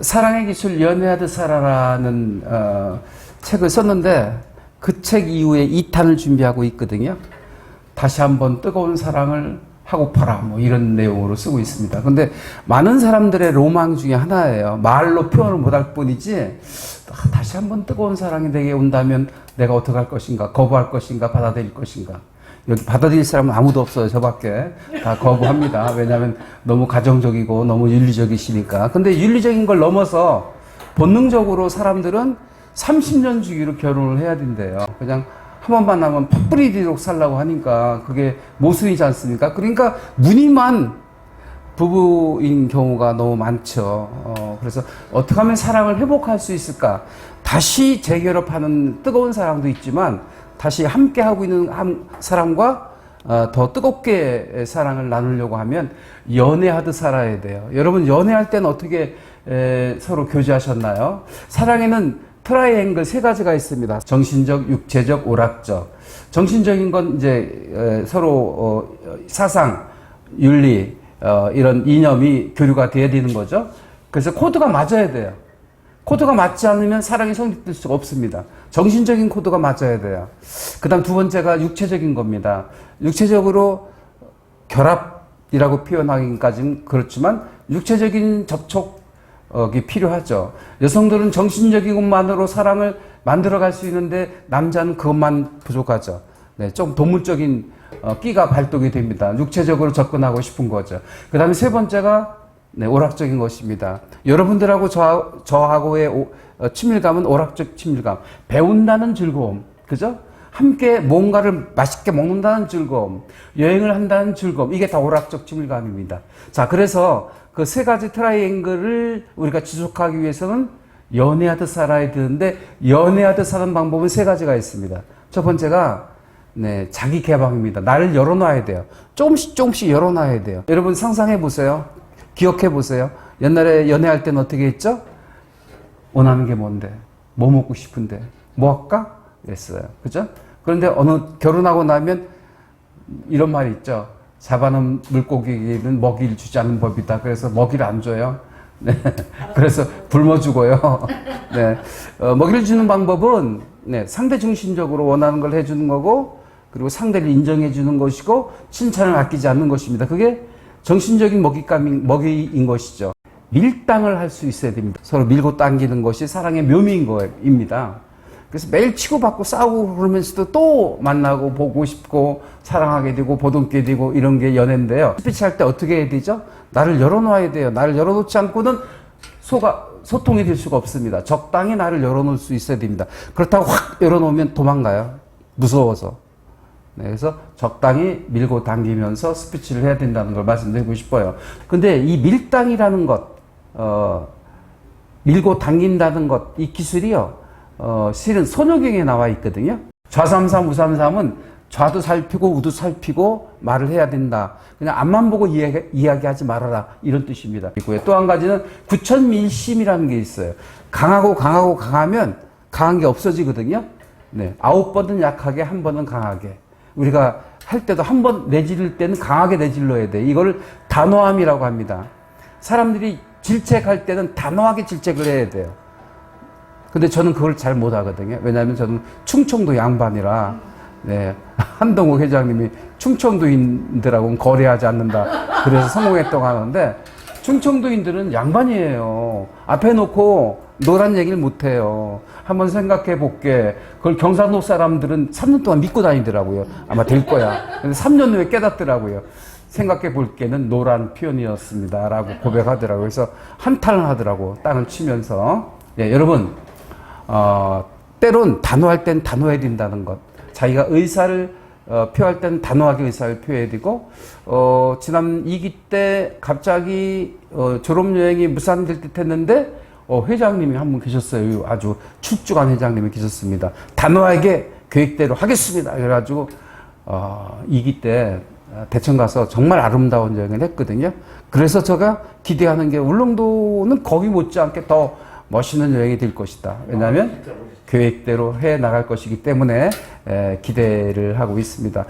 사랑의 기술 연애하듯 살아라는 책을 썼는데 그 책 이후에 2탄을 준비하고 있거든요. 다시 한번 뜨거운 사랑을 하고파라 뭐 이런 내용으로 쓰고 있습니다. 근데 많은 사람들의 로망 중에 하나예요. 말로 표현을 못할 뿐이지 다시 한번 뜨거운 사랑이 내게 온다면 내가 어떻게 할 것인가, 거부할 것인가, 받아들일 것인가. 여기 받아들일 사람은 아무도 없어요. 저밖에. 다 거부합니다. 왜냐하면 너무 가정적이고 너무 윤리적이시니까. 근데 윤리적인 걸 넘어서 본능적으로 사람들은 30년 주기로 결혼을 해야 된대요. 그냥 한 번 만나면 팥뿌리도록 살라고 하니까 그게 모순이지 않습니까? 그러니까 무늬만 부부인 경우가 너무 많죠. 그래서 어떻게 하면 사랑을 회복할 수 있을까? 다시 재결합하는 뜨거운 사랑도 있지만 다시 함께하고 있는 사람과 더 뜨겁게 사랑을 나누려고 하면 연애하듯 살아야 돼요. 여러분 연애할 때는 어떻게 서로 교제하셨나요? 사랑에는 트라이앵글 3가지가 있습니다. 정신적, 육체적, 오락적. 정신적인 건 이제 서로 사상, 윤리 이런 이념이 교류가 돼야 되는 거죠. 그래서 코드가 맞아야 돼요. 코드가 맞지 않으면 사랑이 성립될 수가 없습니다. 정신적인 코드가 맞아야 돼요. 그 다음 2번째가 육체적인 겁니다. 육체적으로 결합이라고 표현하기까지는 그렇지만 육체적인 접촉이 필요하죠. 여성들은 정신적인 것만으로 사랑을 만들어갈 수 있는데 남자는 그것만 부족하죠. 네, 좀 도문적인 끼가 발동이 됩니다. 육체적으로 접근하고 싶은 거죠. 그 다음에 3번째가 네, 오락적인 것입니다. 여러분들하고 저하고의 친밀감은 오락적 친밀감. 배운다는 즐거움. 그죠? 함께 뭔가를 맛있게 먹는다는 즐거움. 여행을 한다는 즐거움. 이게 다 오락적 친밀감입니다. 자, 그래서 그 3가지 트라이앵글을 우리가 지속하기 위해서는 연애하듯 살아야 되는데 연애하듯 사는 방법은 3가지가 있습니다. 첫 번째가 네, 자기 개방입니다. 나를 열어놔야 돼요. 조금씩 열어놔야 돼요. 여러분 상상해 보세요. 기억해 보세요. 옛날에 연애할 때는 어떻게 했죠? 원하는 게 뭔데? 뭐 먹고 싶은데? 뭐 할까? 그랬어요. 그죠? 그런데 어느 결혼하고 나면 이런 말이 있죠. 잡아놓은 물고기는 먹이를 주지 않는 법이다. 그래서 먹이를 안 줘요. 네. 그래서 굶어 죽어요. 네. 먹이를 주는 방법은 네, 상대 중심적으로 원하는 걸 해주는 거고, 그리고 상대를 인정해 주는 것이고, 칭찬을 아끼지 않는 것입니다. 그게 정신적인 먹이인 것이죠. 밀당을 할 수 있어야 됩니다. 서로 밀고 당기는 것이 사랑의 묘미인 겁니다. 그래서 매일 치고받고 싸우고 그러면서도 또 만나고 보고 싶고 사랑하게 되고 보듬게 되고 이런 게 연애인데요. 스피치 할 때 어떻게 해야 되죠? 나를 열어놔야 돼요. 나를 열어놓지 않고는 소통이 될 수가 없습니다. 적당히 나를 열어놓을 수 있어야 됩니다. 그렇다고 확 열어놓으면 도망가요. 무서워서. 네, 그래서 적당히 밀고 당기면서 스피치를 해야 된다는 걸 말씀드리고 싶어요. 근데 이 밀당이라는 것, 밀고 당긴다는 것, 이 기술이요. 실은 손오경에 나와 있거든요. 좌삼삼, 우삼삼은 좌도 살피고 우도 살피고 말을 해야 된다. 그냥 앞만 보고 이야기하지 말아라. 이런 뜻입니다. 또 한 가지는 구천밀심이라는 게 있어요. 강하면 강한 게 없어지거든요. 네, 9번은 약하게, 1번은 강하게. 우리가 할 때도 한 번 내지를 때는 강하게 내질러야 돼. 이걸 단호함이라고 합니다. 사람들이 질책할 때는 단호하게 질책을 해야 돼요. 근데 저는 그걸 잘 못하거든요. 왜냐하면 저는 충청도 양반이라, 네, 한동욱 회장님이 충청도인들하고는 거래하지 않는다. 그래서 성공했다고 하는데, 충청도인들은 양반이에요. 앞에 놓고 노란 얘기를 못해요. 한번 생각해 볼게. 그걸 경상도 사람들은 3년 동안 믿고 다니더라고요. 아마 될 거야. 근데 3년 후에 깨닫더라고요. 생각해 볼게는 노란 표현이었습니다. 라고 고백하더라고요. 그래서 한탄을 하더라고. 땅을 치면서. 예, 여러분, 때론 단호할 땐 단호해야 된다는 것. 자기가 의사를 표할 때는 단호하게 의사를 표해야 되고, 지난 2기 때 갑자기 졸업여행이 무산될 듯 했는데, 회장님이 한 분 계셨어요. 아주 출중한 회장님이 계셨습니다. 단호하게 계획대로 하겠습니다. 그래가지고 2기 때 대천 가서 정말 아름다운 여행을 했거든요. 그래서 제가 기대하는 게 울릉도는 거기 못지않게 더 멋있는 여행이 될 것이다. 왜냐하면 계획대로 해 나갈 것이기 때문에 기대를 하고 있습니다.